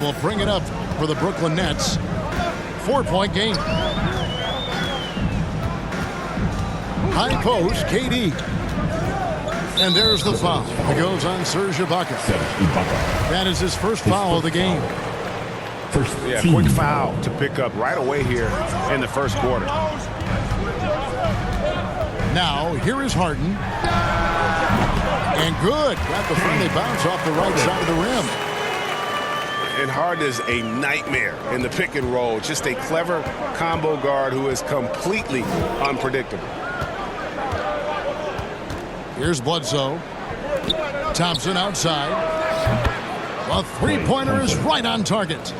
will bring it up for the Brooklyn Nets. 4-point game. High post, KD. And there's the foul. It goes on Serge Ibaka. That is his first foul of the game. Yeah, quick foul to pick up right away here in the first quarter. Now, here is Harden. And good. Got the friendly bounce off the right side of the rim. And Harden is a nightmare in the pick and roll. Just a clever combo guard who is completely unpredictable. Here's Bledsoe. Thompson outside. A three-pointer is right on target.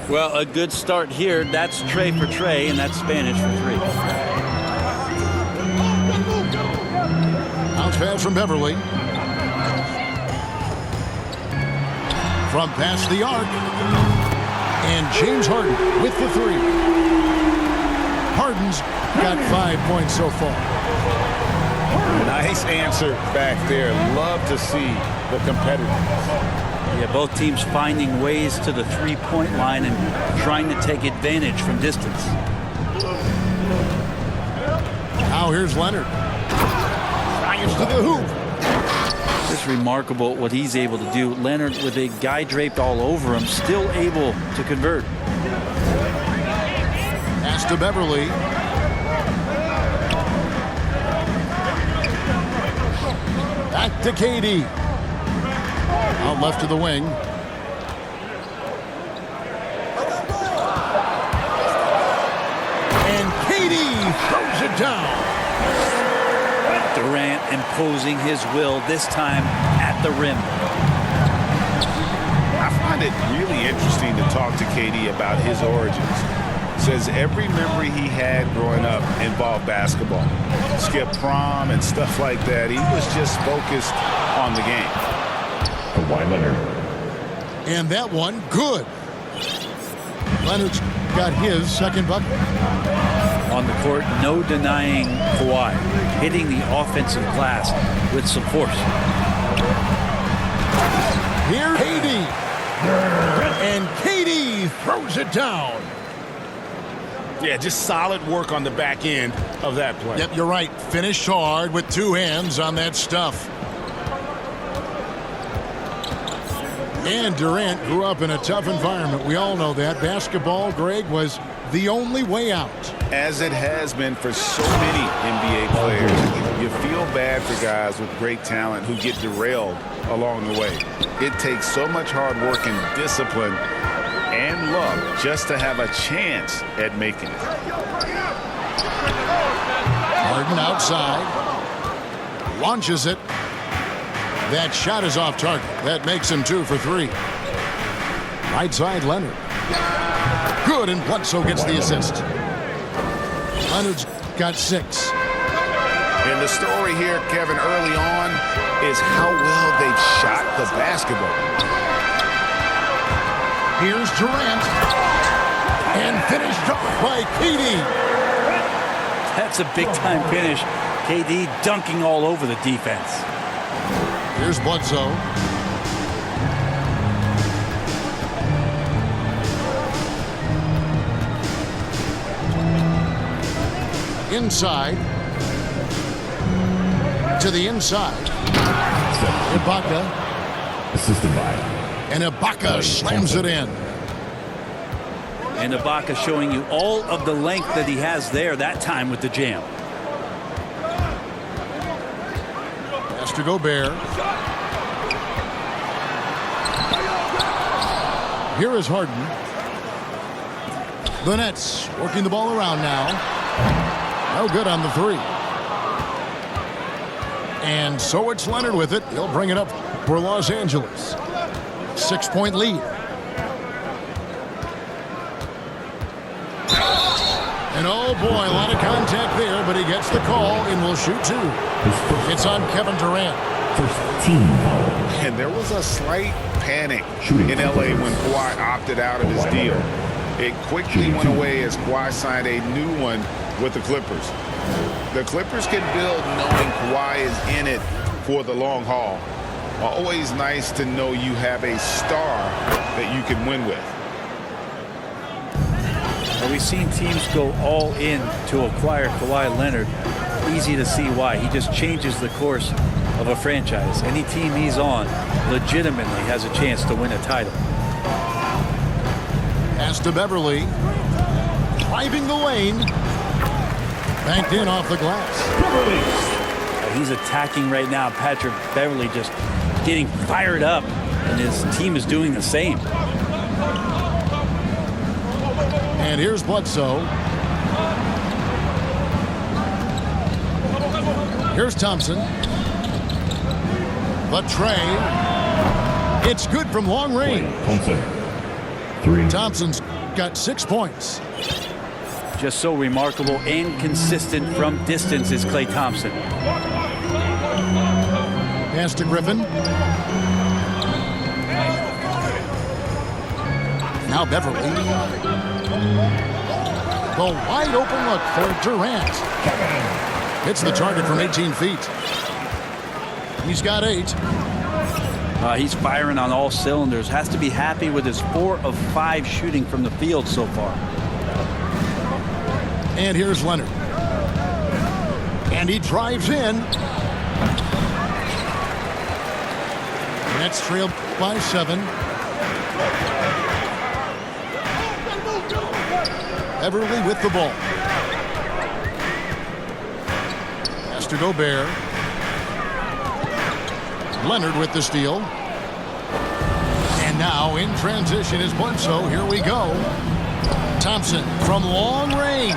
Well, a good start here. That's Trey for Trey, and that's Spanish for three. Bounce pass from Beverly. From past the arc. And James Harden with the three. Harden's got 5 points so far. Nice answer back there. Love to see the competitiveness. Yeah, both teams finding ways to the three-point line and trying to take advantage from distance. Now here's Leonard. Drives to the hoop. It's remarkable what he's able to do. Leonard, with a guy draped all over him, still able to convert. Pass to Beverly. Back to KD. Out left to the wing. And KD throws it down. Durant imposing his will, this time at the rim. I find it really interesting to talk to KD about his origins. Says every memory he had growing up involved basketball. Skip prom and stuff like that. He was just focused on the game. And that one, good. Leonard's got his second bucket. On the court, no denying Kawhi. Hitting the offensive glass with some force. Here's KD. And KD throws it down. Yeah, just solid work on the back end of that play. Yep, you're right. Finished hard with two hands on that stuff. And Durant grew up in a tough environment. We all know that. Basketball, Greg, was the only way out. As it has been for so many NBA players, you feel bad for guys with great talent who get derailed along the way. It takes so much hard work and discipline and luck just to have a chance at making it. Harden outside. Launches it. That shot is off target. That makes him 2 for 3. Right side, Leonard. Good, and Bledsoe gets the assist. Leonard's got 6. And the story here, Kevin, early on is how well they've shot the basketball. Here's Durant. And finished off by KD. That's a big-time finish. KD dunking all over the defense. Here's Bledsoe. Inside. To the inside. Ibaka. Assisted by. And Ibaka slams it in. And Ibaka showing you all of the length that he has there that time with the jam. Pass to Gobert. Here is Harden. The Nets working the ball around now. No good on the 3. And so it's Leonard with it. He'll bring it up for Los Angeles. 6-point lead. And And oh boy, a lot of contact there, but he gets the call and will shoot two. It's on Kevin Durant. First team foul. And there was a slight panic in L.A. when Kawhi opted out of his deal. It quickly went away as Kawhi signed a new one with the Clippers. The Clippers can build knowing Kawhi is in it for the long haul. Always nice to know you have a star that you can win with. Well, we've seen teams go all in to acquire Kawhi Leonard. Easy to see why. He just changes the course of a franchise. Any team he's on legitimately has a chance to win a title. Pass to Beverly. Driving the lane. Banked in off the glass. He's attacking right now. Patrick Beverly just getting fired up, and his team is doing the same. And here's Bledsoe. Here's Thompson. The tray. It's good from long range. Thompson's got 6 points. Just so remarkable and consistent from distance is Klay Thompson. Pass to Griffin. Now Beverly. The wide open look for Durant. Hits the target from 18 feet. He's got 8. He's firing on all cylinders. Has to be happy with his 4 of 5 shooting from the field so far. And here's Leonard. And he drives in. Nets trailed by 7. Beverly with the ball. Pass to Gobert. Leonard with the steal. And now in transition is Bledsoe. Here we go. Thompson from long range.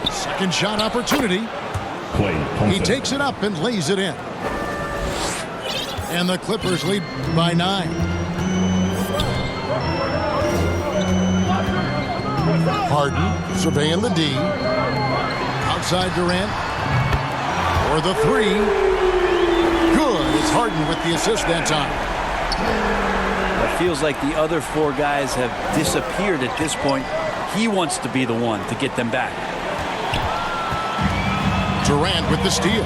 Second shot opportunity. He takes it up and lays it in. And the Clippers lead by 9. Harden surveying the D. Outside Durant. For the 3. Good. It's Harden with the assist that time. It feels like the other 4 guys have disappeared at this point. He wants to be the one to get them back. Durant with the steal.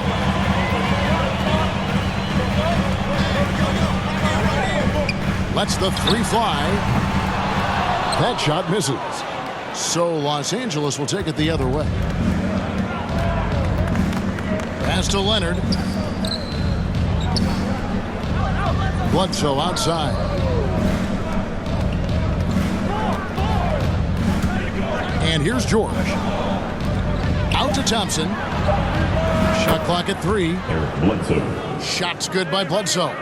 Lets the 3 fly. That shot misses. So Los Angeles will take it the other way. Pass to Leonard. Bledsoe outside. And here's George. Out to Thompson. Shot clock at 3. Bledsoe. Shot's good by Bledsoe.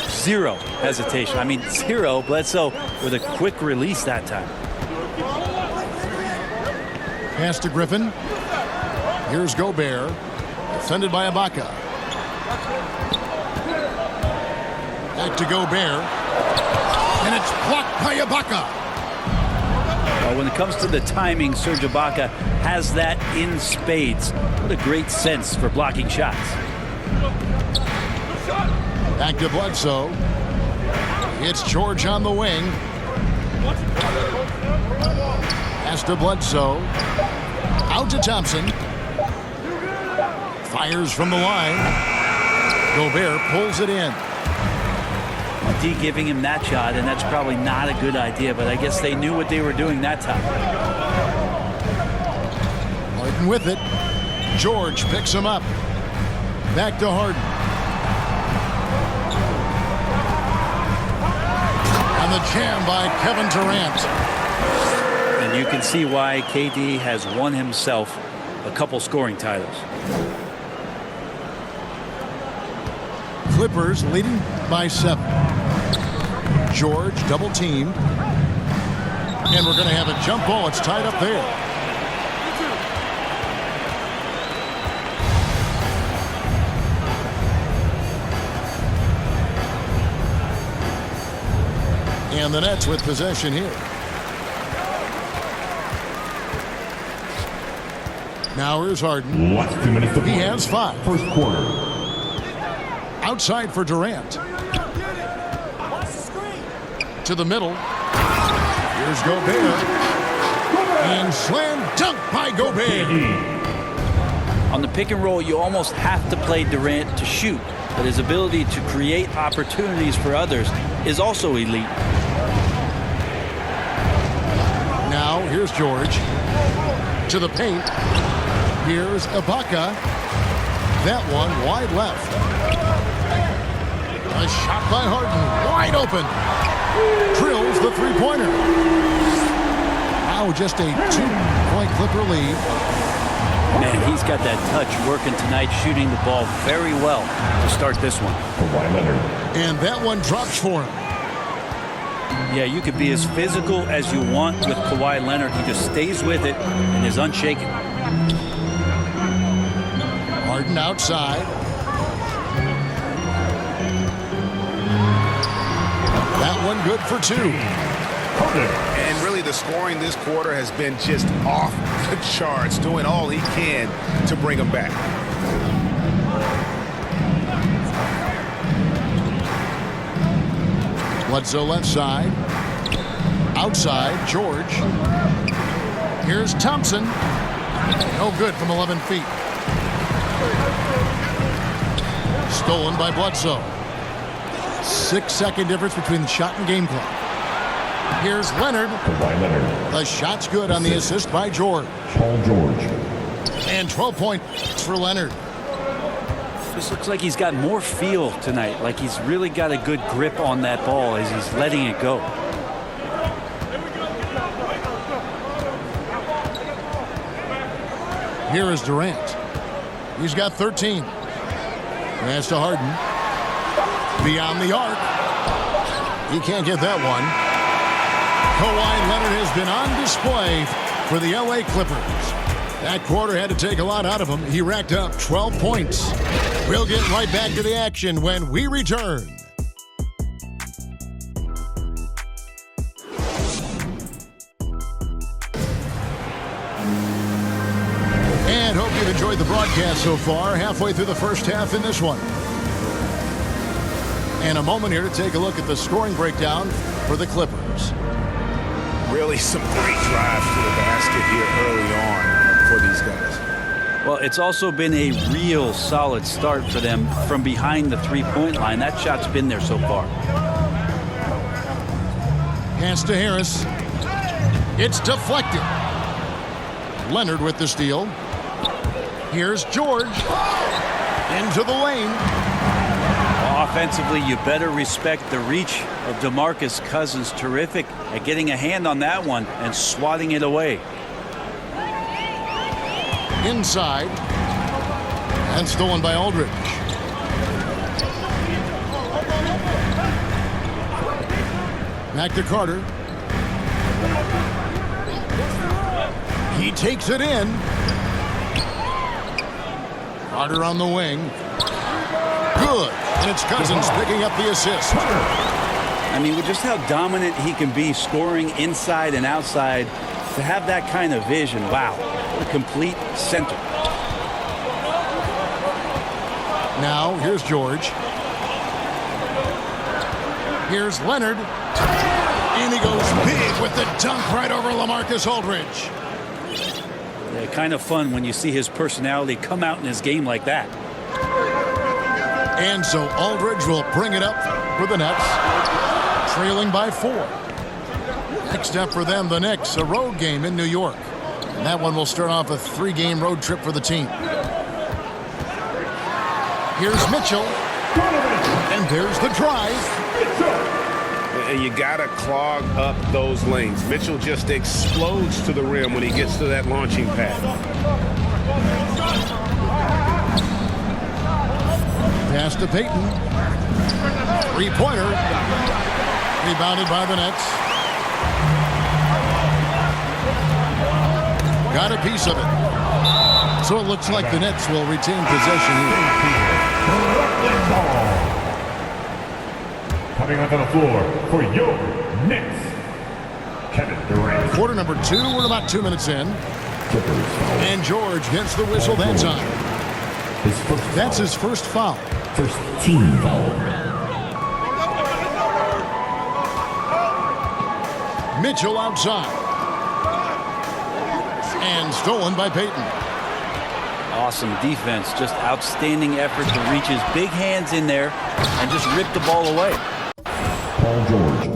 Zero hesitation. I mean, 0. Bledsoe with a quick release that time. Pass to Griffin. Here's Gobert. Defended by Ibaka. Back to Gobert. And it's blocked by Ibaka. When it comes to the timing, Serge Ibaka has that in spades. What a great sense for blocking shots. Back to Bledsoe. It's George on the wing. Pass to Bledsoe. Out to Thompson. Fires from the line. Gobert pulls it in. D giving him that shot, and that's probably not a good idea, but I guess they knew what they were doing that time. Harden with it. George picks him up. Back to Harden. And the jam by Kevin Durant. And you can see why KD has won himself a couple scoring titles. Clippers leading by 7. George double teamed. And we're going to have a jump ball. It's tied up there. And the Nets with possession here. Now here's Harden. Last 2 minutes to play. He has 5. First quarter. Outside for Durant. To the middle. Here's Gobert. And slam dunk by Gobert. On the pick and roll, you almost have to play Durant to shoot, but his ability to create opportunities for others is also elite. Now here's George. To the paint. Here's Ibaka. That one wide left. A shot by Harden. Wide open. Drills the three-pointer. Now just a 2-point Clipper lead. Man, he's got that touch working tonight, shooting the ball very well to start this one. Kawhi Leonard. And that one drops for him. Yeah, you could be as physical as you want with Kawhi Leonard. He just stays with it and is unshaken. Harden outside. That one good for 2. And really the scoring this quarter has been just off the charts, doing all he can to bring them back. Bledsoe left side. Outside, George. Here's Thompson. No good from 11 feet. Stolen by Bledsoe. 6-second difference between the shot and game clock. Here's Leonard. Kawhi Leonard. The shot's good on the assist by George. Paul George. And 12 points for Leonard. This looks like he's got more feel tonight, like he's really got a good grip on that ball as he's letting it go. Here is Durant. He's got 13. Pass to Harden. Beyond the arc. He can't get that one. Kawhi Leonard has been on display for the LA Clippers. That quarter had to take a lot out of him. He racked up 12 points. We'll get right back to the action when we return. And hope you've enjoyed the broadcast so far. Halfway through the first half in this one. And a moment here to take a look at the scoring breakdown for the Clippers. Really some great drives to the basket here early on for these guys. Well, it's also been a real solid start for them from behind the three-point line. That shot's been there so far. Pass to Harris. It's deflected. Leonard with the steal. Here's George. Into the lane. Well, offensively, you better respect the reach of DeMarcus Cousins. Terrific at getting a hand on that one and swatting it away. Inside. And stolen by Aldridge. Back to Carter. He takes it in. Carter on the wing. Good. And it's Cousins picking up the assist. I mean, with just how dominant he can be scoring inside and outside, to have that kind of vision, wow, what a complete center. Now, here's George. Here's Leonard. And he goes big with the dunk right over LaMarcus Aldridge. Yeah, kind of fun when you see his personality come out in his game like that. And so Aldridge will bring it up for the Nets, trailing by 4. Next up for them, the Knicks, a road game in New York. And that one will start off a 3-game road trip for the team. Here's Mitchell. And there's the drive. And you got to clog up those lanes. Mitchell just explodes to the rim when he gets to that launching pad. Pass to Payton. 3-pointer. Rebounded by the Nets. Got a piece of it. So it looks like the Nets will retain possession here. Coming onto the floor for your Knicks, Kevin Durant. Quarter number 2, we're about 2 minutes in. Clippers foul. And George gets the whistle that time. That's his first foul. First team foul. Mitchell outside. And stolen by Payton. Awesome defense. Just outstanding effort to reach his big hands in there and just rip the ball away. Paul George.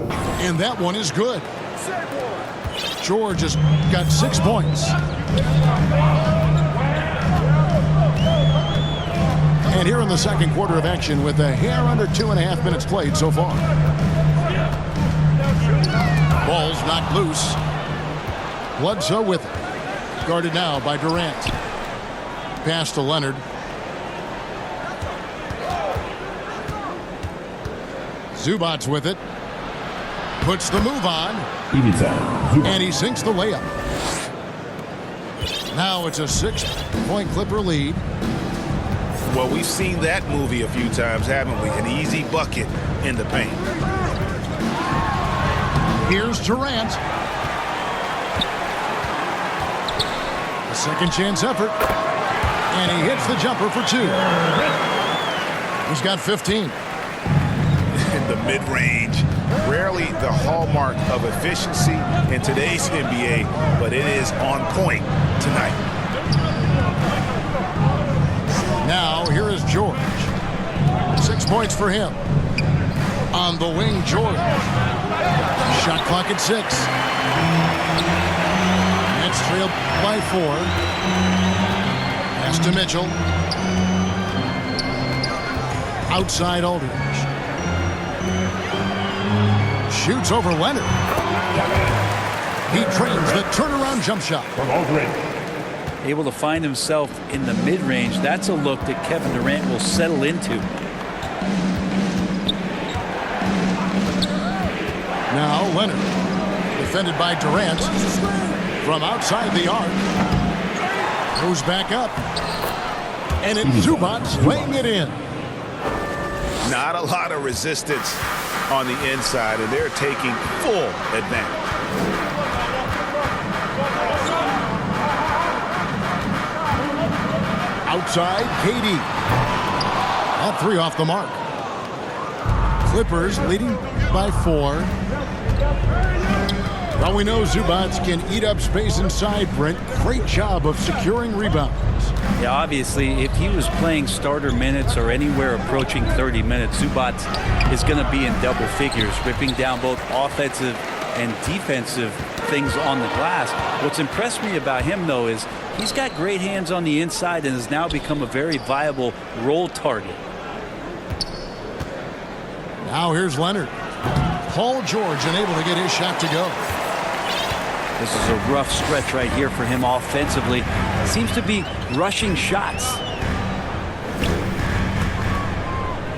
And that one is good. George has got 6 points. And here in the second quarter of action with a hair under 2.5 minutes played so far. Ball's knocked loose. Bledsoe with it. Guarded now by Durant. Pass to Leonard. Zubac's with it. Puts the move on. And he sinks the layup. Now it's a 6-point Clipper lead. Well, we've seen that movie a few times, haven't we? An easy bucket in the paint. Here's Durant. A second chance effort. And he hits the jumper for 2. He's got 15. In the mid-range. Rarely the hallmark of efficiency in today's NBA, but it is on point tonight. Now, here is George. 6 points for him. On the wing, George. Shot clock at 6. Nets trailed by 4. Pass to Mitchell. Outside Aldridge. Shoots over Leonard. He trains the turnaround jump shot. From Aldridge. Able to find himself in the mid-range. That's a look that Kevin Durant will settle into. Now Leonard. Defended by Durant. From outside the arc. Goes back up. And it's Zubac laying it in. Not a lot of resistance on the inside, and they're taking full advantage. Outside, KD. All 3 off the mark. Clippers leading by 4. Well, we know Zubac can eat up space inside, Brent. Great job of securing rebounds. Yeah, obviously, if he was playing starter minutes or anywhere approaching 30 minutes, Zubac is going to be in double figures, ripping down both offensive and defensive things on the glass. What's impressed me about him, though, is he's got great hands on the inside and has now become a very viable roll target. Now here's Leonard. Paul George unable to get his shot to go. This is a rough stretch right here for him offensively. Seems to be rushing shots.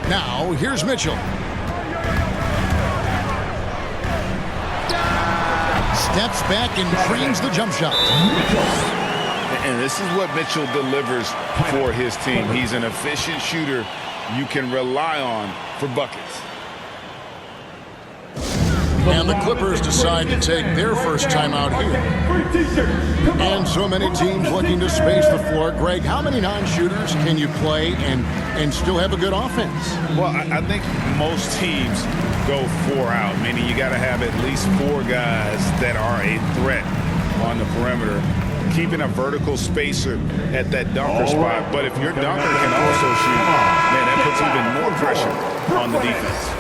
Now, here's Mitchell. Steps back and trains the jump shot. And this is what Mitchell delivers for his team. He's an efficient shooter you can rely on for buckets. And the Clippers decide to take their first time out here. And so many teams looking to space the floor. Greg, how many non-shooters can you play and still have a good offense? Well, I think most teams go 4 out, meaning you got to have at least 4 guys that are a threat on the perimeter, keeping a vertical spacer at that dunker spot. But if your dunker can also shoot, man, that puts even more pressure on the defense.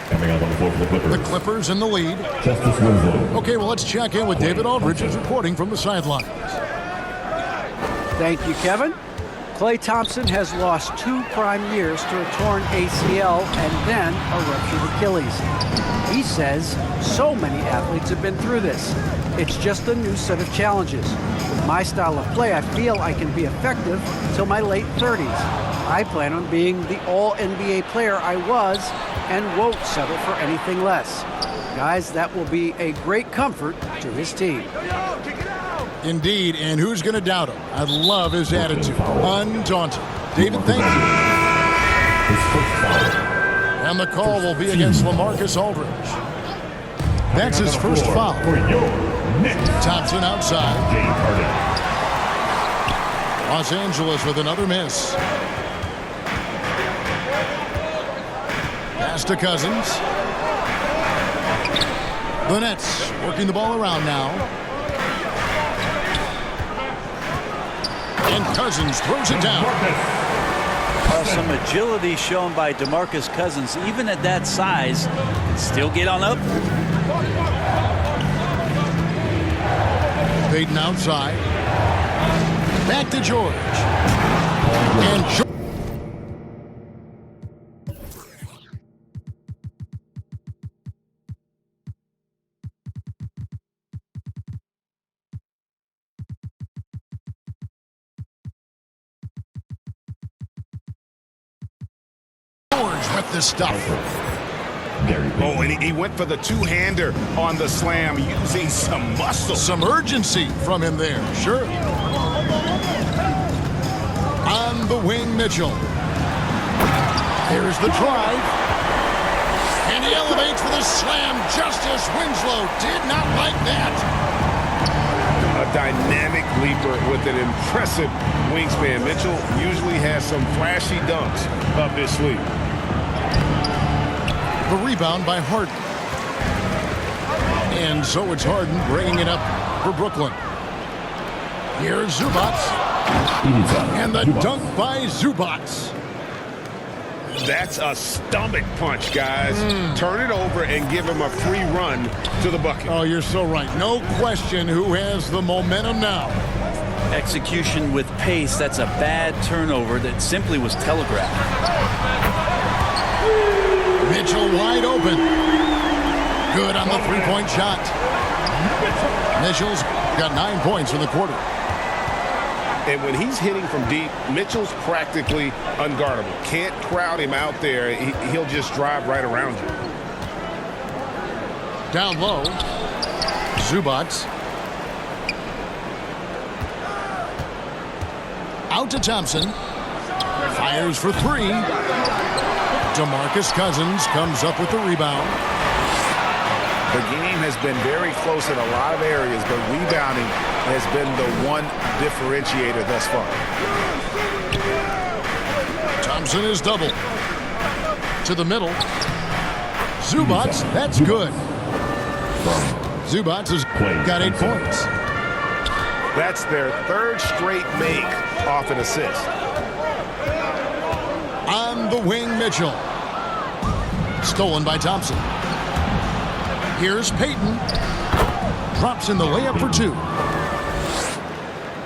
Coming out on the floor for the Clippers. The Clippers in the lead. Justice Winslow. Okay, well, let's check in with David Aldridge, who's reporting from the sidelines. Thank you, Kevin. Klay Thompson has lost 2 prime years to a torn ACL and then a ruptured Achilles. He says so many athletes have been through this. It's just a new set of challenges. With my style of play, I feel I can be effective till my late 30s. I plan on being the all-NBA player I was and won't settle for anything less. Guys, that will be a great comfort to his team. Indeed, and who's going to doubt him? I love his attitude. Undaunted. David, thank you. And the call will be against LaMarcus Aldridge. That's his first foul. For your Knicks, Thompson outside. James Harden. Los Angeles with another miss. Pass to Cousins. The Nets working the ball around now. And Cousins throws it down. Some agility shown by DeMarcus Cousins, even at that size, still get on up. Payton outside. Back to George. And George with the stuff. Oh, and he went for the two-hander on the slam, using some muscle. Some urgency from him there, sure. On the wing, Mitchell. Here's the drive. And he elevates for the slam. Justice Winslow did not like that. A dynamic leaper with an impressive wingspan. Mitchell usually has some flashy dunks up his sleeve. The rebound by Harden. And so it's Harden bringing it up for Brooklyn. Here's Zubac. And the dunk by Zubac. That's a stomach punch, guys. Turn it over and give him a free run to the bucket. Oh, you're so right. No question who has the momentum now. Execution with pace, that's a bad turnover that simply was telegraphed. Mitchell wide open. Good on the three-point shot. Mitchell's got 9 points in the quarter. And when he's hitting from deep, Mitchell's practically unguardable. Can't crowd him out there. He'll just drive right around you. Down low. Zubac. Out to Thompson. Fires for three. DeMarcus Cousins comes up with the rebound. The game has been very close in a lot of areas, but rebounding has been the one differentiator thus far. Thompson is double. To the middle. Zubac, that's good. Zubac has got 8 points. That's their third straight make off an assist. On the wing, Mitchell. Stolen by Thompson. Here's Payton. Drops in the layup for 2.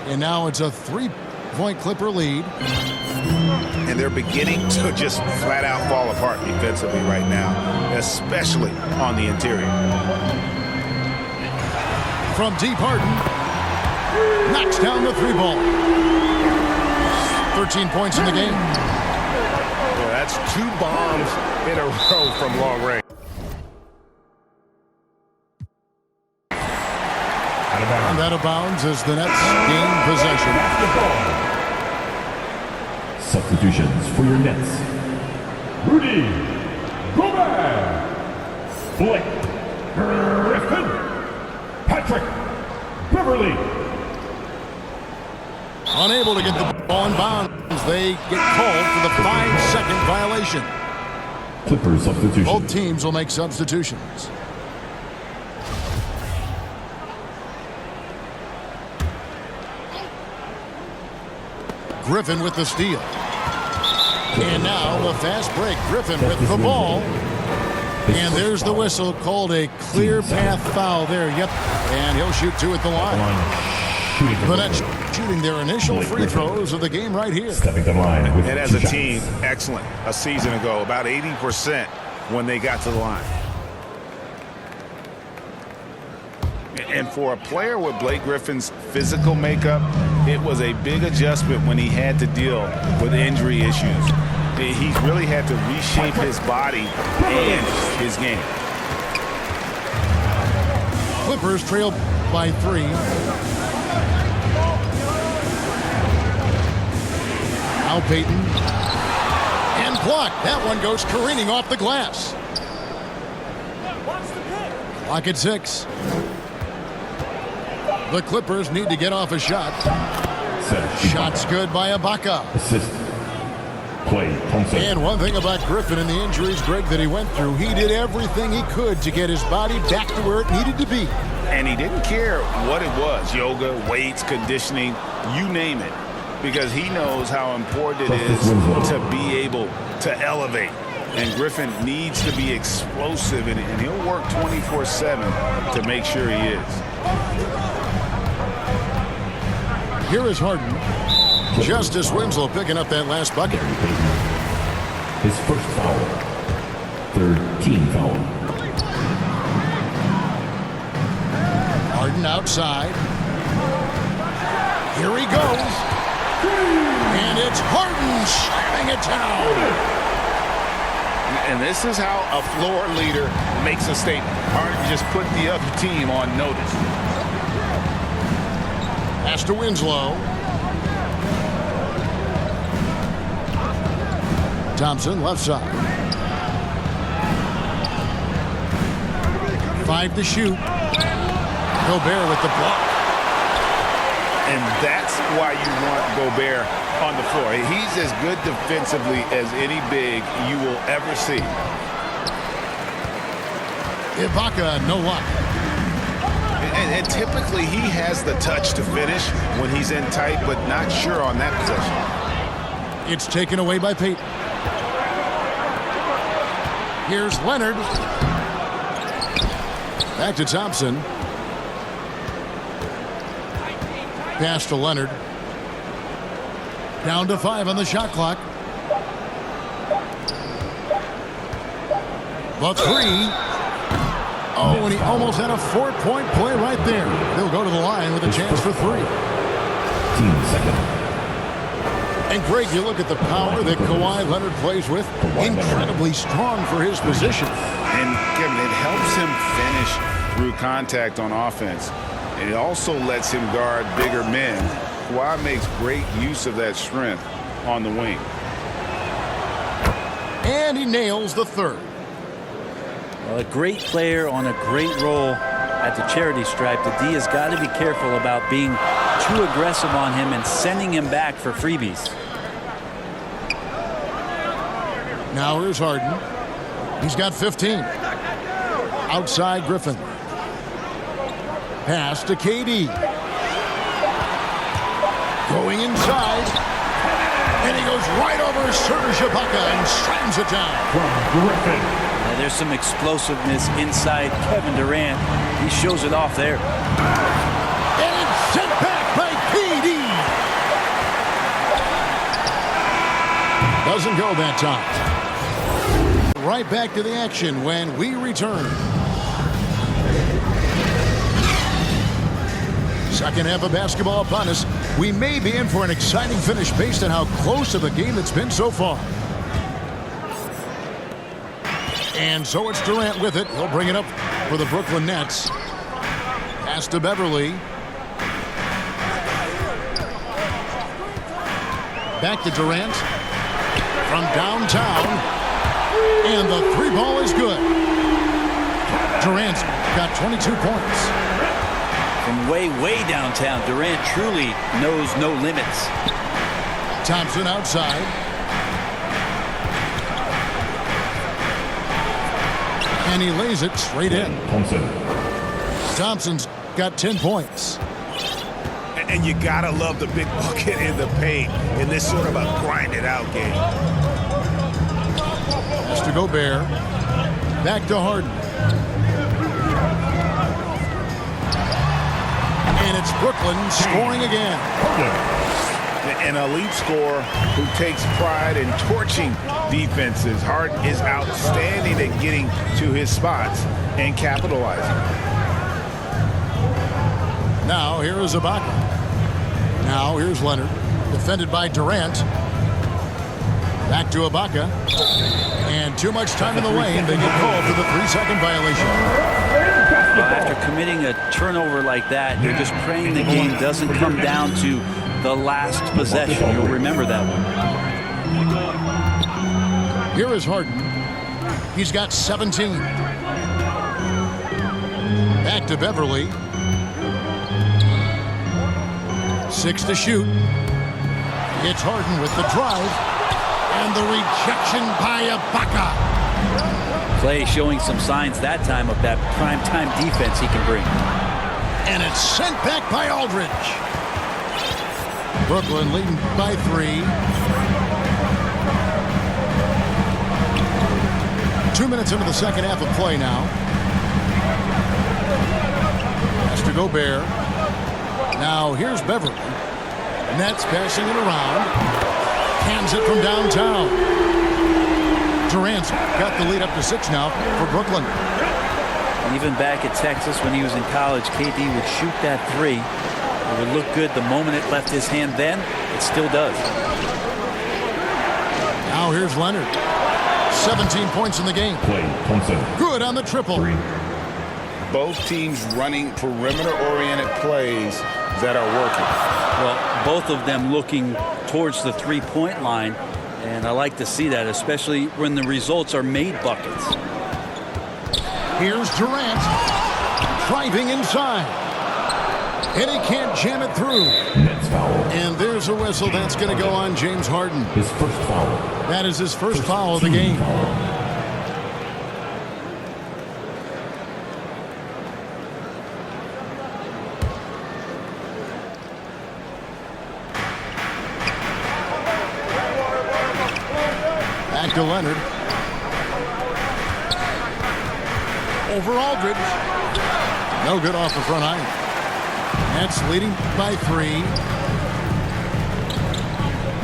And now it's a 3-point Clipper lead. And they're beginning to just flat out fall apart defensively right now, especially on the interior. From deep, Harden knocks down the 3-ball. 13 points in the game. Well, that's 2 bombs in a row from long range. And out of bounds as the Nets gain possession. Substitutions for your Nets. Rudy Gobert. Blake Griffin. Patrick Beverly. Unable to get the ball in bounds. They get called for the 5-second violation. Clippers substitution. Both teams will make substitutions. Griffin with the steal. And now the fast break. Griffin with the ball. And there's the whistle, called a clear path foul there. Yep. And he'll shoot 2 at the line. The Nets shooting their initial free throws of the game right here. Stepping the line with And as a team, excellent. A season ago, about 80% when they got to the line. And for a player with Blake Griffin's physical makeup, it was a big adjustment when he had to deal with injury issues. He's really had to reshape his body and his game. Clippers trail by 3. Now Payton. And blocked. That one goes careening off the glass. Clock at 6. The Clippers need to get off a shot. Shot's good by Ibaka. Assist. Klay Thompson. And one thing about Griffin and the injuries, Greg, that he went through, he did everything he could to get his body back to where it needed to be. And he didn't care what it was, yoga, weights, conditioning, you name it, because he knows how important it is to be able to elevate. And Griffin needs to be explosive, and he'll work 24/7 to make sure he is. Here is Harden. Justice Winslow picking up that last bucket. His first foul. Third team foul. Harden outside. Here he goes. And it's Harden slamming it down. And this is how a floor leader makes a statement. Harden just put the other team on notice. Pass to Winslow. Thompson left side. 5 to shoot. Gobert with the block. And that's why you want Gobert on the floor. He's as good defensively as any big you will ever see. Ibaka, no luck. And typically he has the touch to finish when he's in tight, but not sure on that possession. It's taken away by Payton. Here's Leonard. Back to Thompson. Pass to Leonard. Down to 5 on the shot clock. The 3. Oh, and he almost had a 4-point play right there. He'll go to the line with a chance for 3. Team second. And Greg, you look at the power that Kawhi Leonard plays with. Incredibly strong for his position. And Kevin, it helps him finish through contact on offense. And it also lets him guard bigger men. Kawhi makes great use of that strength on the wing. And he nails the 3rd. Well, a great player on a great role at the charity stripe. The D has got to be careful about being too aggressive on him and sending him back for freebies. Now here's Harden. He's got 15. Outside Griffin. Pass to KD. Going inside. And he goes right over Serge Ibaka and slams it down. From Griffin. Now, there's some explosiveness inside Kevin Durant. He shows it off there. And it's sent back by KD. Doesn't go that time. Right back to the action when we return. Second half of basketball upon us. We may be in for an exciting finish based on how close of a game it's been so far. And so it's Durant with it. He'll bring it up for the Brooklyn Nets. Pass to Beverly. Back to Durant. From downtown. And the 3 ball is good. Durant's got 22 points. From way, way downtown, Durant truly knows no limits. Thompson outside. And he lays it straight in. Thompson's got 10 points. And you gotta love the big bucket in the paint in this sort of a grind-it-out game. Pass to Gobert. Back to Harden. And it's Brooklyn scoring again. An elite scorer who takes pride in torching defenses. Harden is outstanding at getting to his spots and capitalizing. Now here is Ibaka. Now here's Leonard. Defended by Durant. Back to Ibaka. And too much time in the lane. They get called for the 3-second violation. After committing a turnover like that, you're just praying the game doesn't come down to the last possession. You'll remember that one. Here is Harden. He's got 17. Back to Beverly. 6 to shoot. It's Harden with the drive. And the rejection by Ibaka. Clay showing some signs that time of that prime-time defense he can bring. And it's sent back by Aldridge. Brooklyn leading by 3. 2 minutes into the second half of play now. Has to Gobert. Now here's Beverly. Nets passing it around. Hands it from downtown. Durant's got the lead up to 6 now for Brooklyn. Even back at Texas when he was in college, KD would shoot that 3. It would look good the moment it left his hand then. It still does. Now here's Leonard. 17 points in the game. Clay Thompson. Good on the triple. 3. Both teams running perimeter-oriented plays that are working. Well, both of them looking towards the three-point line, and I like to see that, especially when the results are made buckets. Here's Durant driving inside. And he can't jam it through. Nets foul. And there's a whistle that's going to go on James Harden. His first foul. That is his first foul of the game. Back to Leonard. Over Aldridge. No good off the front iron. Nets leading by 3.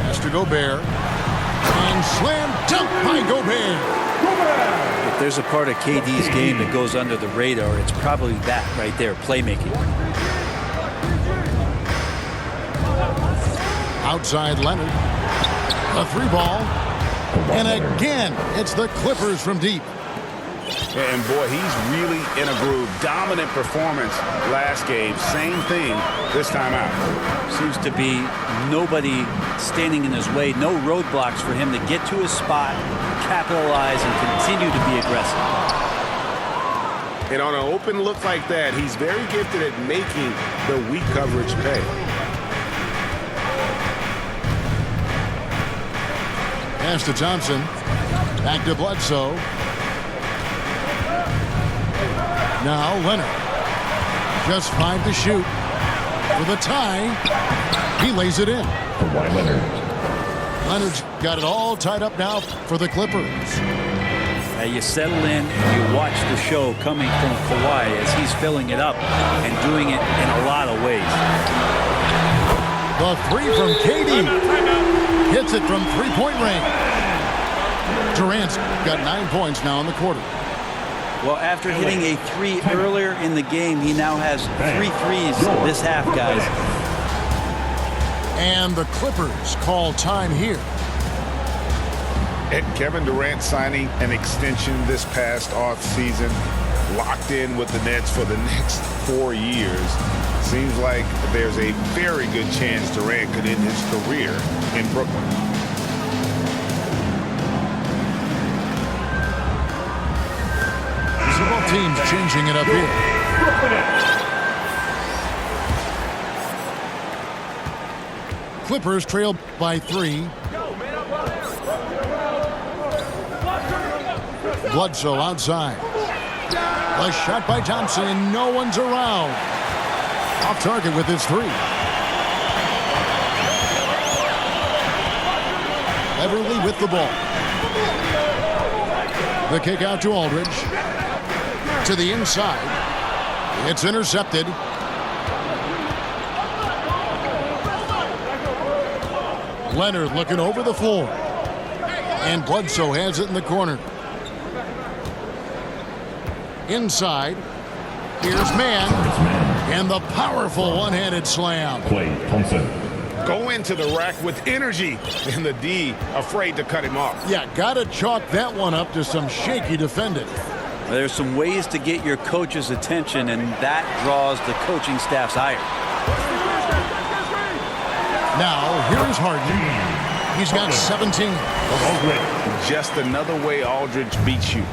Has to Gobert. And slam dunk by Gobert. If there's a part of KD's game that goes under the radar, it's probably that right there, playmaking. Outside Leonard. A 3 ball. And again, it's the Clippers from deep. And boy, he's really in a groove. Dominant performance last game. Same thing this time out. Seems to be nobody standing in his way. No roadblocks for him to get to his spot, capitalize, and continue to be aggressive. And on an open look like that, he's very gifted at making the weak coverage pay. Pass to Thompson. Back to Bledsoe. Now Leonard. Just 5 to shoot. For the tie. He lays it in. Kawhi Leonard. Leonard's got it all tied up now for the Clippers. Now you settle in and you watch the show coming from Kawhi as he's filling it up and doing it in a lot of ways. The 3 from KD. Hits it from 3-point range. Durant's got 9 points now in the quarter. Well, after hitting a 3 earlier in the game, he now has 3 threes this half, guys. And the Clippers call time here. And Kevin Durant signing an extension this past offseason, locked in with the Nets for the next 4 years. Seems like there's a very good chance Durant could end his career in Brooklyn. So both teams changing it up here. Clippers trail by 3. Bledsoe outside. A shot by Thompson, and no one's around. Off target with his 3. Beverly with the ball. The kick out to Aldridge. To the inside. It's intercepted. Leonard looking over the floor. And Bledsoe has it in the corner. Inside. Here's Mann. And the powerful one-handed slam. Clay Thompson. Go into the rack with energy. And the D afraid to cut him off. Yeah, got to chalk that one up to some shaky defending. There's some ways to get your coach's attention, and that draws the coaching staff's ire. Now, here's Harden. He's got 17. Aldridge. Just another way Aldridge beats you.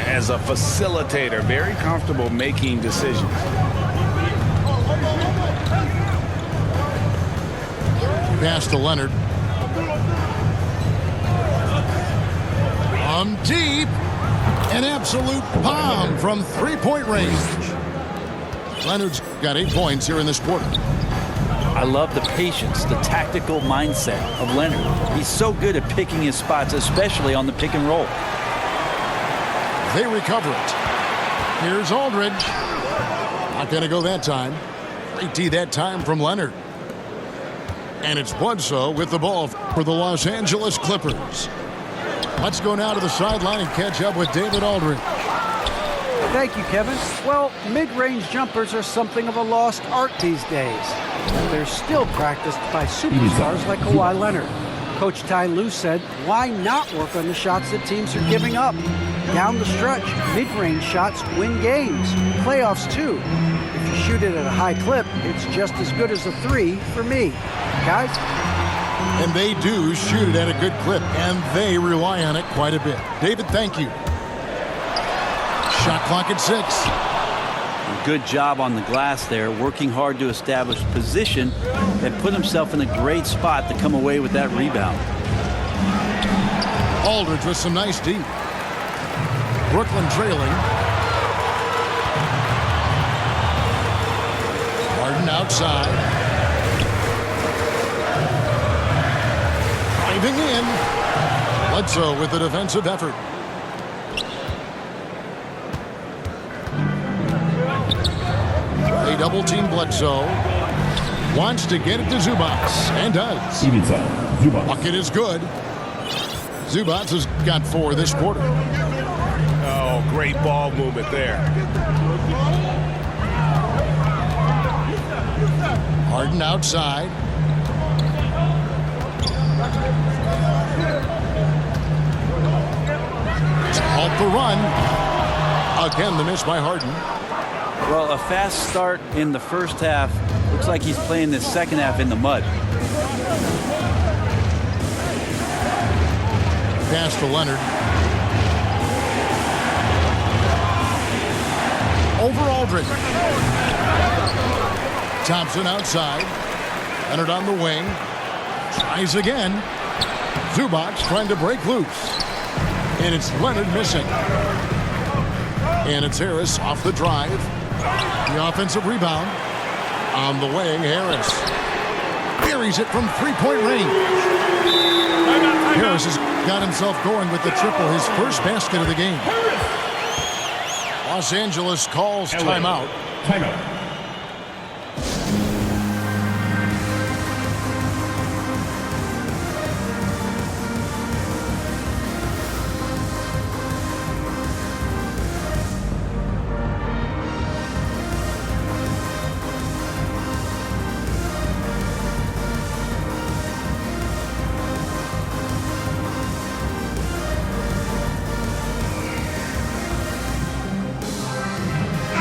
As a facilitator, very comfortable making decisions. Pass to Leonard. From deep. An absolute bomb from three-point range. Leonard's got 8 points here in this quarter. I love the patience, the tactical mindset of Leonard. He's so good at picking his spots, especially on the pick and roll. They recover it. Here's Aldridge. Not going to go that time. Great D that time from Leonard. And it's Bledsoe with the ball for the Los Angeles Clippers. Let's go now to the sideline and catch up with David Aldridge. Thank you, Kevin. Well, mid-range jumpers are something of a lost art these days. They're still practiced by superstars like Kawhi Leonard. Coach Ty Lue said, why not work on the shots that teams are giving up? Down the stretch, mid-range shots win games. Playoffs, too. If you shoot it at a high clip, it's just as good as a three for me. Guys? And they do shoot it at a good clip, and they rely on it quite a bit. David, thank you. Shot clock at 6. Good job on the glass there, working hard to establish position and put himself in a great spot to come away with that rebound. Aldridge with some nice D. Brooklyn trailing. Harden outside. Driving in. Bledsoe with the defensive effort. They double team Bledsoe. Wants to get it to Zubats and does. Zubats. Bucket is good. Zubats has got 4 this quarter. Oh, great ball movement there. Harden outside. Halt the run. Again, the miss by Harden. Well, a fast start in the first half. Looks like he's playing the second half in the mud. Pass to Leonard. Over Aldridge. Thompson outside. Leonard on the wing. Tries again. Zubats trying to break loose. And it's Leonard missing. And it's Harris off the drive. The offensive rebound. On the wing, Harris. Buries it from three-point range. Harris has got himself going with the triple, his first basket of the game. Los Angeles calls timeout. Timeout.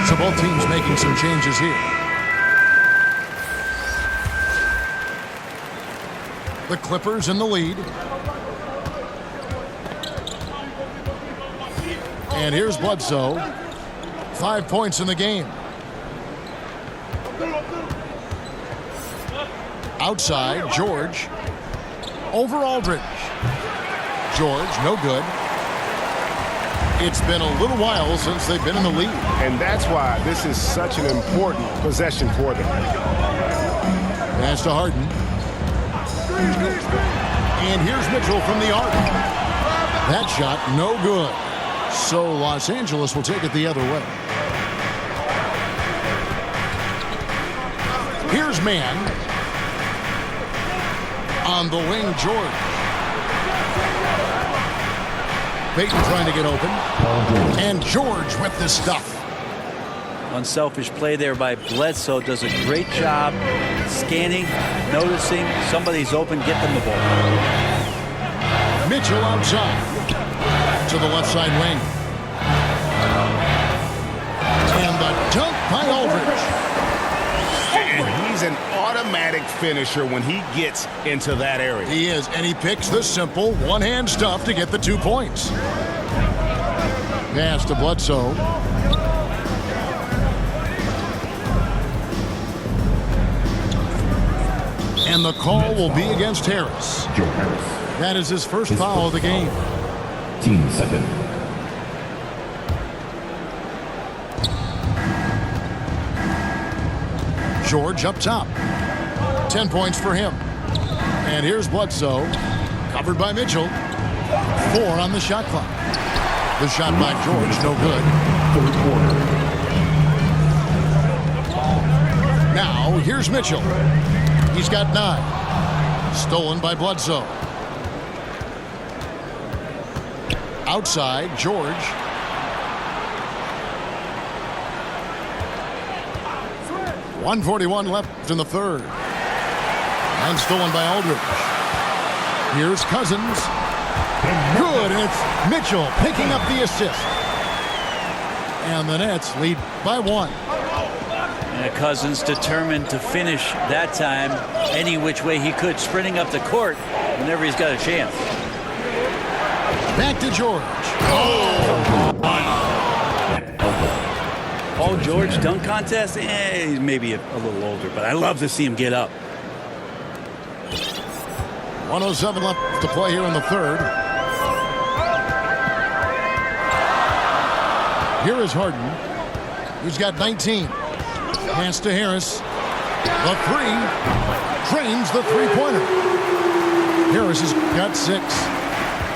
So both teams making some changes here. The Clippers in the lead. And here's Bledsoe. 5 points in the game. Outside, George. Over Aldridge. George, no good. It's been a little while since they've been in the lead. And that's why this is such an important possession for them. Pass to Harden. And here's Mitchell from the arc. That shot, no good. So Los Angeles will take it the other way. Here's Mann. On the wing, George. Payton trying to get open. And George with the stuff. Unselfish play there by Bledsoe. Does a great job scanning, noticing somebody's open, get them the ball. Mitchell outside to the left side wing. And the dunk by Aldridge. And he's an automatic finisher when he gets into that area. He is, and he picks the simple one-hand stuff to get the 2 points. Pass to Bledsoe. And the call will be against Harris. Joe Harris. That is his first foul of the game. Team second. George up top. 10 points for him. And here's Bledsoe. Covered by Mitchell. 4 on the shot clock. The shot by George, no good. Third quarter. Now, here's Mitchell. He's got 9. Stolen by Bledsoe. Outside, George. .141 left in the third. And stolen by Aldridge. Here's Cousins. Good, and it's Mitchell picking up the assist. And the Nets lead by 1. And Cousins determined to finish that time any which way he could, sprinting up the court whenever he's got a chance. Back to George. Paul George dunk contest? He's maybe a little older, but I love to see him get up. 107 left to play here in the third. Here is Harden. He's got 19. Pass to Harris. The 3. Drains the three-pointer. Harris has got 6.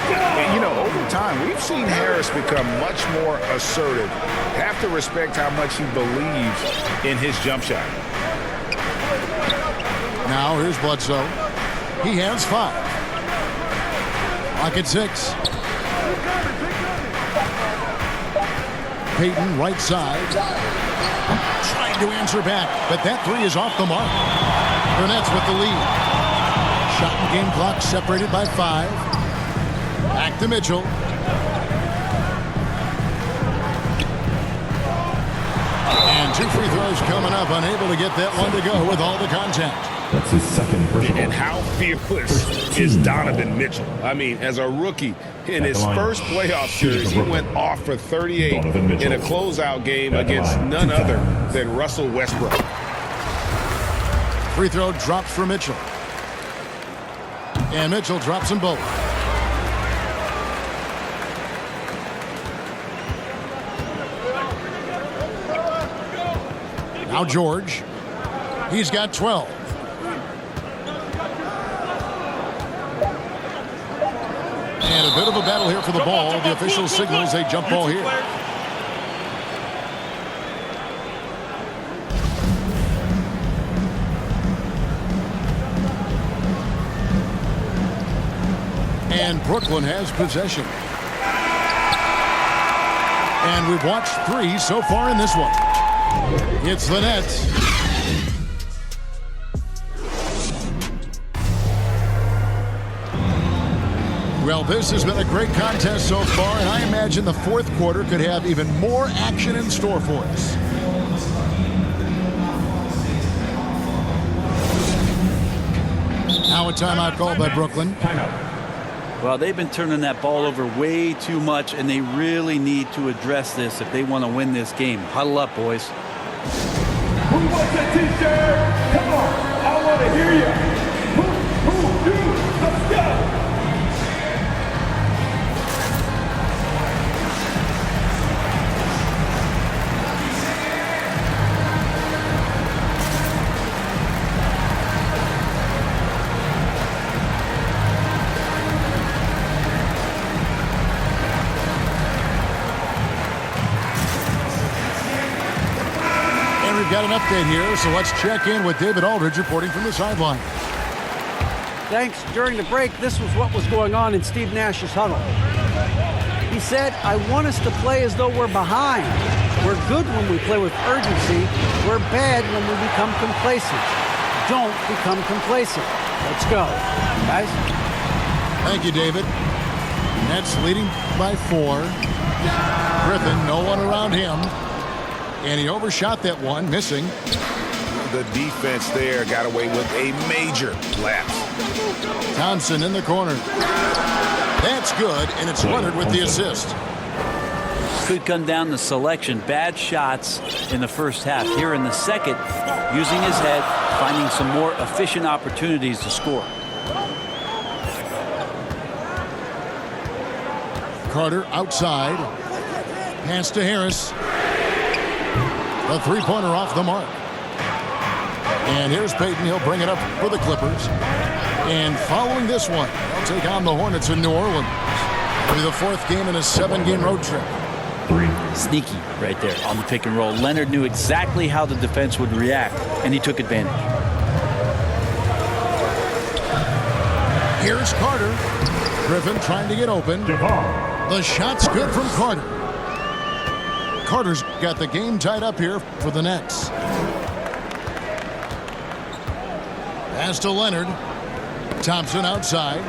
And, you know, over time, we've seen Harris become much more assertive. Have to respect how much he believes in his jump shot. Now here's Bledsoe. He has 5. Clock at 6. Payton right side. Trying to answer back, but that 3 is off the mark. The Nets with the lead. Shot and game clock separated by 5. Back to Mitchell. And 2 free throws coming up. Unable to get that one to go with all the contact. That's his second personal. And how fearless is Donovan Mitchell? I mean, as a rookie, in his first playoff series, he went off for 38 in a closeout game against none other than Russell Westbrook. Free throw drops for Mitchell. And Mitchell drops them both. Now George. He's got 12. And a bit of a battle here for the ball. The official signals a jump ball here. And Brooklyn has possession. And we've watched 3 so far in this one. It's the Nets. Well, this has been a great contest so far, and I imagine the fourth quarter could have even more action in store for us. Now a timeout called by Brooklyn. Well, they've been turning that ball over way too much, and they really need to address this if they want to win this game. Huddle up, boys. Who wants a t-shirt? Come on, I want to hear you. Who, you, let's go. Got an update here, so let's check in with David Aldridge reporting from the sideline. Thanks. During the break, this was what was going on in Steve Nash's huddle. He said, I want us to play as though we're behind. We're good when we play with urgency. We're bad when we become complacent. Don't become complacent. Let's go. Guys? Thank you, David. Nets leading by 4. Griffin, no one around him. And he overshot that one, missing. The defense there got away with a major lapse. Thompson in the corner. That's good, and it's Leonard with the assist. Could come down to selection. Bad shots in the first half. Here in the second, using his head, finding some more efficient opportunities to score. Carter outside. Pass to Harris. The three-pointer off the mark. And here's Payton. He'll bring it up for the Clippers. And following this one, they'll take on the Hornets in New Orleans. It'll be the fourth game in a 7-game road trip. Sneaky right there on the pick and roll. Leonard knew exactly how the defense would react, and he took advantage. Here's Carter. Griffin trying to get open. The shot's good from Carter. Carter's got the game tied up here for the Nets. Pass to Leonard. Thompson outside.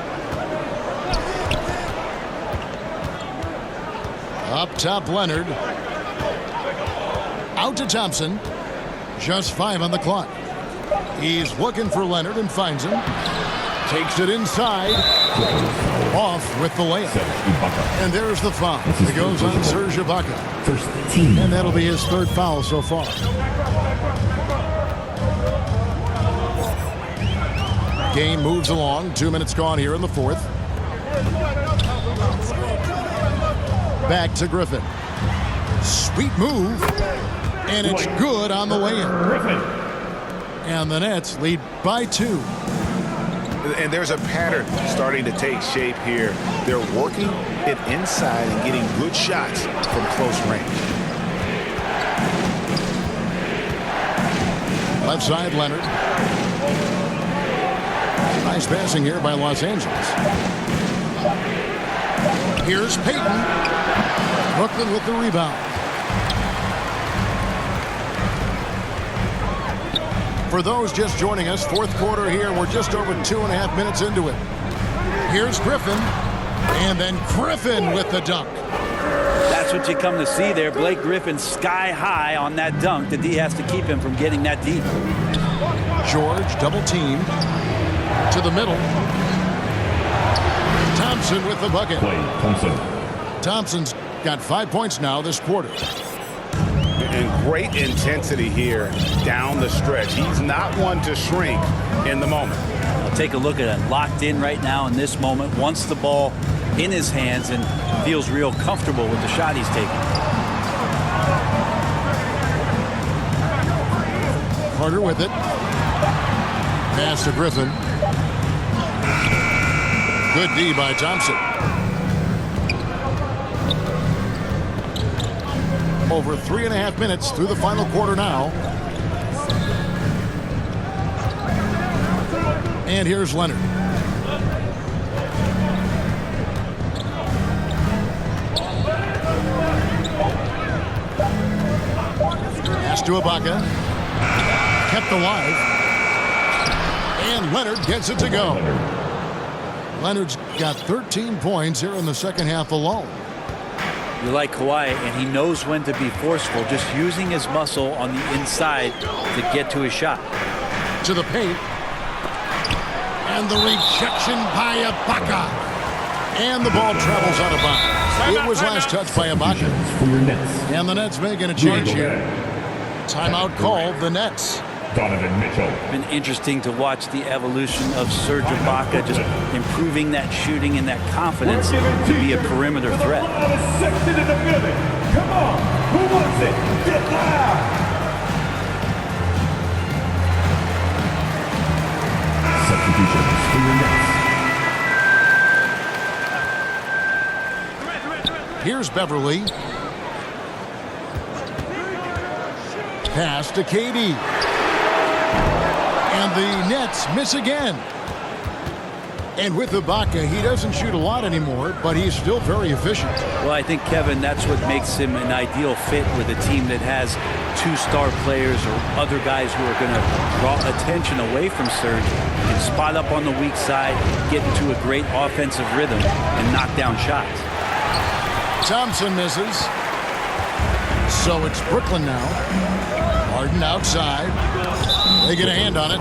Up top, Leonard. Out to Thompson. Just 5 on the clock. He's looking for Leonard and finds him. Takes it inside. Off with the layup. And there's the foul. It goes on Serge Ibaka. And that'll be his third foul so far. Game moves along. 2 minutes gone here in the fourth. Back to Griffin. Sweet move. And it's good on the way-in. And the Nets lead by 2. And there's a pattern starting to take shape here. They're working it inside and getting good shots from close range. Left side, Leonard. Nice passing here by Los Angeles. Here's Payton. Brooklyn with the rebound. For those just joining us, fourth quarter here. We're just over 2.5 minutes into it. Here's Griffin. And then Griffin with the dunk. That's what you come to see there. Blake Griffin sky high on that dunk. The D has to keep him from getting that deep. George double teamed. To the middle. Thompson with the bucket. Thompson's got 5 points now this quarter. And great intensity here down the stretch. He's not one to shrink in the moment. I'll take a look at it. Locked in right now in this moment. Wants the ball in his hands and feels real comfortable with the shot he's taking. Carter with it. Pass to Griffin. Good D by Thompson. Over 3.5 minutes through the final quarter now. And here's Leonard. Pass to Ibaka. Kept alive. And Leonard gets it to go. Leonard's got 13 points here in the second half alone. You like Kawhi, and he knows when to be forceful, just using his muscle on the inside to get to his shot. To the paint. And the rejection by Ibaka. And the ball travels out of bounds. It was last touched by Ibaka. And the Nets making a change here. Timeout called the Nets. Been interesting to watch the evolution of Serge Ibaka, just improving that shooting and that confidence to be a perimeter threat. Section in the building. Come on. Who wants it? Get loud. Substitutions for your Nets. Here's Beverly. Pass to KD. And the Nets miss again. And with Ibaka, he doesn't shoot a lot anymore, but he's still very efficient. Well, I think, Kevin, that's what makes him an ideal fit with a team that has 2 star players or other guys who are going to draw attention away from Serge and spot up on the weak side, get into a great offensive rhythm, and knock down shots. Thompson misses. So it's Brooklyn now. Harden outside. They get a hand on it.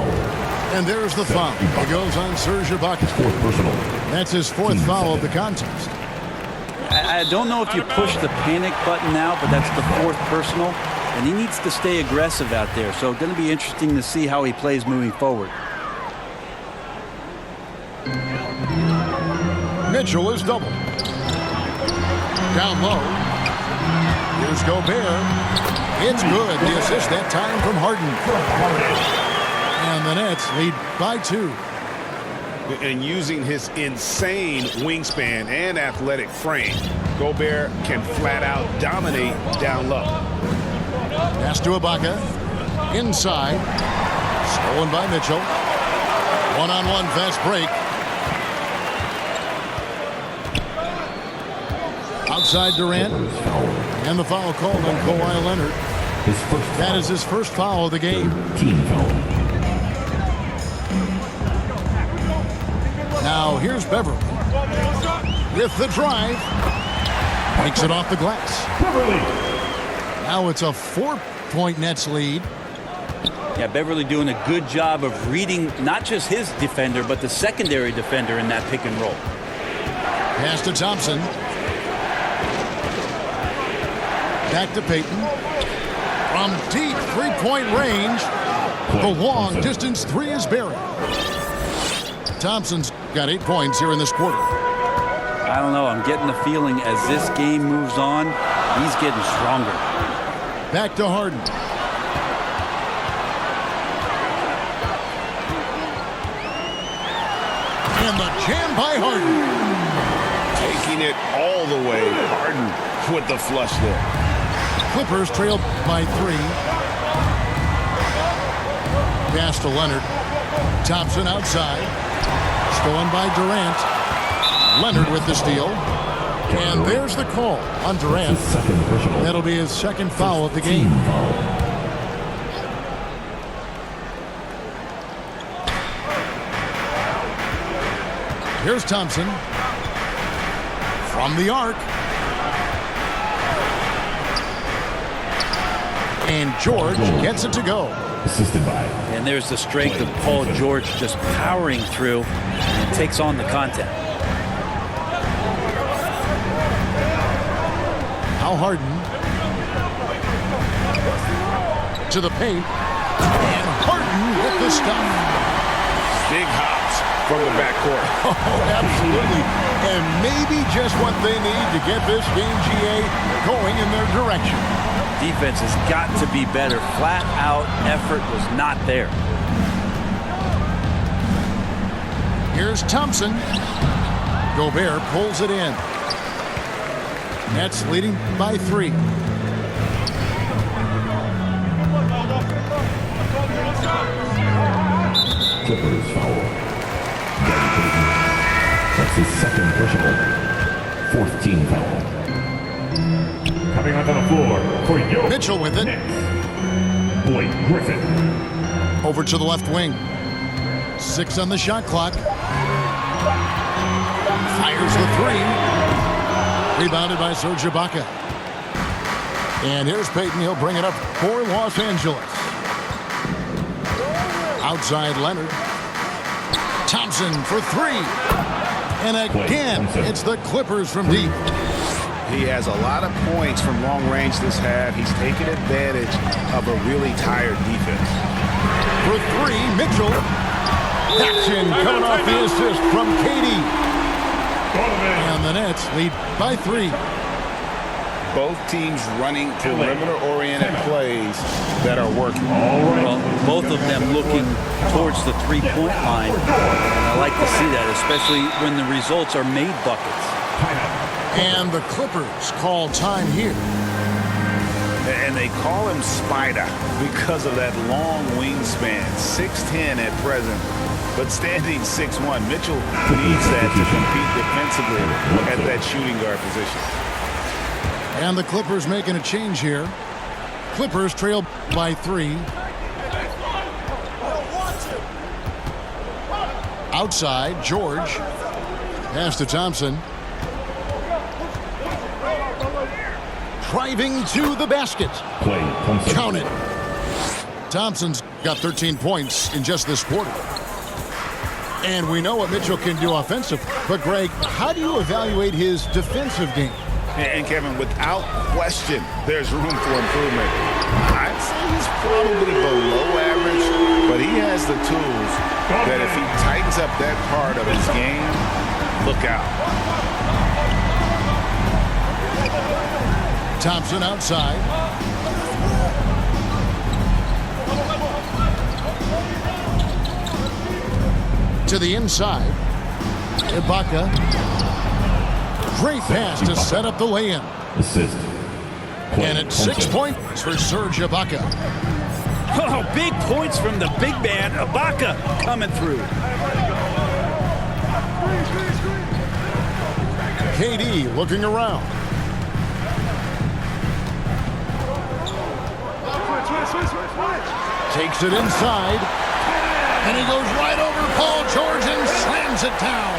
And there's the foul. It goes on Serge Ibaka. Fourth personal. That's his fourth foul of the contest. I don't know if you push the panic button now, but that's the fourth personal. And he needs to stay aggressive out there. So it's going to be interesting to see how he plays moving forward. Mitchell is double. Down low. Here's Gobert. It's good. The assist that time from Harden. And the Nets lead by 2. And using his insane wingspan and athletic frame, Gobert can flat out dominate down low. Pass to Ibaka. Inside. Stolen by Mitchell. One-on-one fast break. Outside Durant. And the foul called on Kawhi Leonard. That is his first foul of the game. Team foul. Now here's Beverly. With the drive. Makes it off the glass. Beverly. Now it's a 4-point Nets lead. Yeah, Beverly doing a good job of reading not just his defender, but the secondary defender in that pick and roll. Pass to Thompson. Back to Payton. From deep three-point range, the long distance three is buried. Thompson's got 8 points here in this quarter. I don't know. I'm getting the feeling as this game moves on, he's getting stronger. Back to Harden. And the jam by Harden. Taking it all the way. Harden with the flush there. Clippers trail by 3. Pass to Leonard. Thompson outside. Stolen by Durant. Leonard with the steal. And there's the call on Durant. That'll be his second foul of the game. Here's Thompson. From the arc. And George gets it to go. Assisted by. And there's the strength of Paul George just powering through and takes on the contact. Now Harden. To the paint. And Harden with the stop. Big hops from the backcourt. Oh, absolutely. And maybe just what they need to get this game, GA, going in their direction. Defense has got to be better. Flat out effort was not there. Here's Thompson. Gobert pulls it in. Nets leading by 3. Clippers foul. That's his second personal. 4th team foul. Coming onto the floor for your Mitchell with it. Blake Griffin. Over to the left wing. 6 on the shot clock. Fires the 3. Rebounded by Serge Ibaka. And here's Payton. He'll bring it up for Los Angeles. Outside Leonard. Thompson for 3. And again, it's the Clippers from deep. He has a lot of points from long range this half. He's taken advantage of a really tired defense. For 3, Mitchell. That's in, coming off the assist from Katie. And the Nets lead by 3. Both teams running perimeter-oriented plays that are working. Well, both of them looking towards the three-point line. I like to see that, especially when the results are made buckets. And the Clippers call time here. And they call him Spider because of that long wingspan. 6'10" at present, but standing 6'1". Mitchell needs that to compete defensively at that shooting guard position. And the Clippers making a change here. Clippers trail by 3. Outside, George. Pass to Thompson. Driving to the basket. Play Thompson. Count it. Thompson's got 13 points in just this quarter. And we know what Mitchell can do offensively. But, Greg, how do you evaluate his defensive game? And Kevin, without question, there's room for improvement. I'd say he's probably below average, but he has the tools that if he tightens up that part of his game, look out. Thompson outside. To the inside. Ibaka. Great pass to set up the lay-in. Assist. And it's 6 points for Serge Ibaka. Oh, big points from the big man, Ibaka, coming through. KD looking around. Takes it inside. And he goes right over Paul George and slams it down.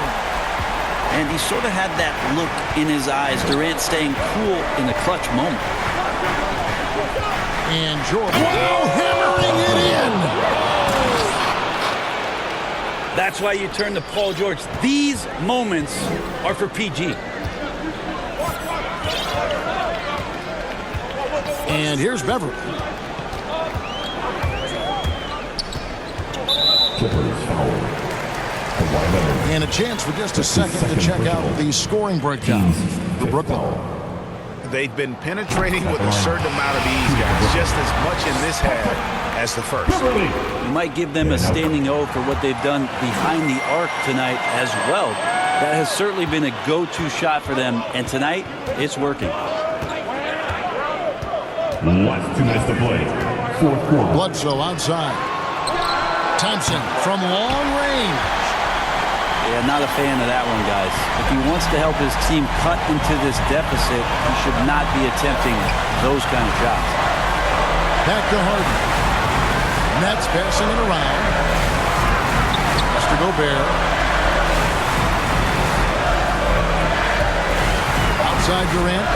And he sort of had that look in his eyes. Durant staying cool in the clutch moment. And George, wow, hammering it in. That's why you turn to Paul George. These moments are for PG. And here's Beverly. Clippers foul. Kawhi Leonard. And a chance for just a second to check out the scoring breakdown for Brooklyn. They've been penetrating with a certain amount of ease, guys, just as much in this half as the first. You might give them a standing O for what they've done behind the arc tonight as well. That has certainly been a go-to shot for them, and tonight, it's working. Last 2 minutes to play. Fourth quarter. Bledsoe outside. Thompson from long range. Yeah, not a fan of that one, guys. If he wants to help his team cut into this deficit, he should not be attempting those kind of shots. Back to Harden. Nets passing it around. Mr. Gobert. Outside Durant.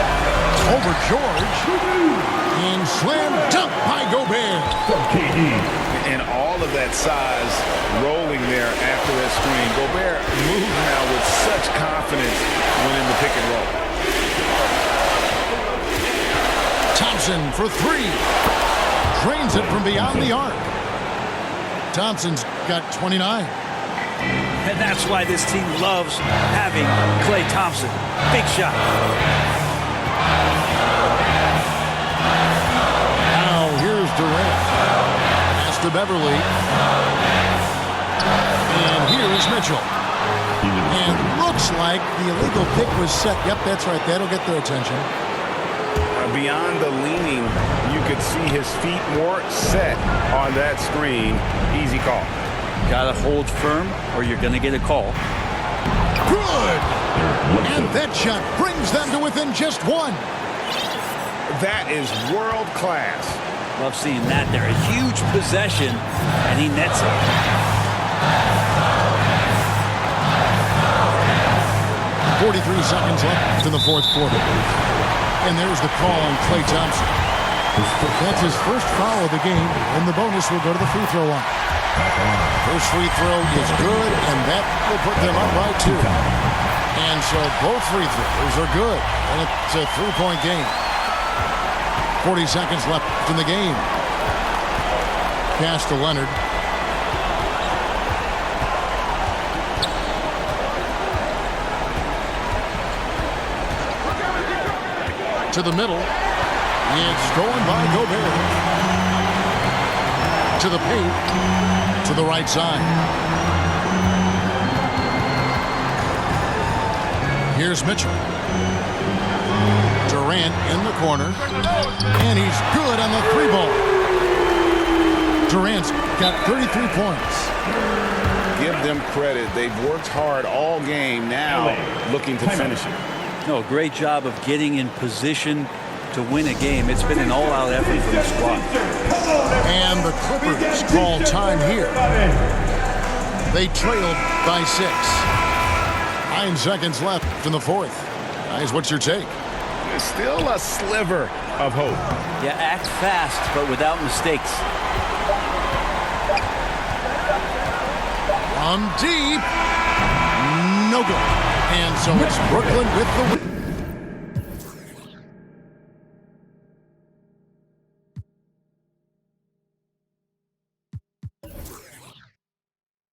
Over George. And slam dunk by Gobert. From KD. And all of that size rolling there after that screen. Gobert moves now with such confidence when in the pick and roll. Thompson for three. Drains it from beyond the arc. Thompson's got 29. And that's why this team loves having Klay Thompson. Big shot. Now here's Durant. Pass to Beverly. And here's Mitchell. And looks like the illegal pick was set. Yep, that's right. That'll get their attention. Beyond the leaning, you could see his feet more set on that screen. Easy call. Gotta hold firm or you're gonna get a call. Good! And that shot brings them to within just one. That is world class. Love seeing that there. A huge possession, and he nets it. 43 seconds left in the fourth quarter. And there's the call on Klay Thompson. That's his first foul of the game, and the bonus will go to the free throw line. First free throw is good, and that will put them up by 2. And so both free throws are good, and it's a 3-point game. 40 seconds left in the game. Pass to Leonard. To the middle. It's going by Gobert. To the paint. To the right side. Here's Mitchell. Durant in the corner. And he's good on the 3-ball. Durant's got 33 points. Give them credit. They've worked hard all game, now looking to finish it. No, great job of getting in position to win a game. It's been an all-out effort for the squad. And the Clippers call time here. They trailed by 6. 9 seconds left in the fourth. Guys, what's your take? There's still a sliver of hope. Yeah, act fast, but without mistakes. From deep. No good. And so it's Brooklyn with the win.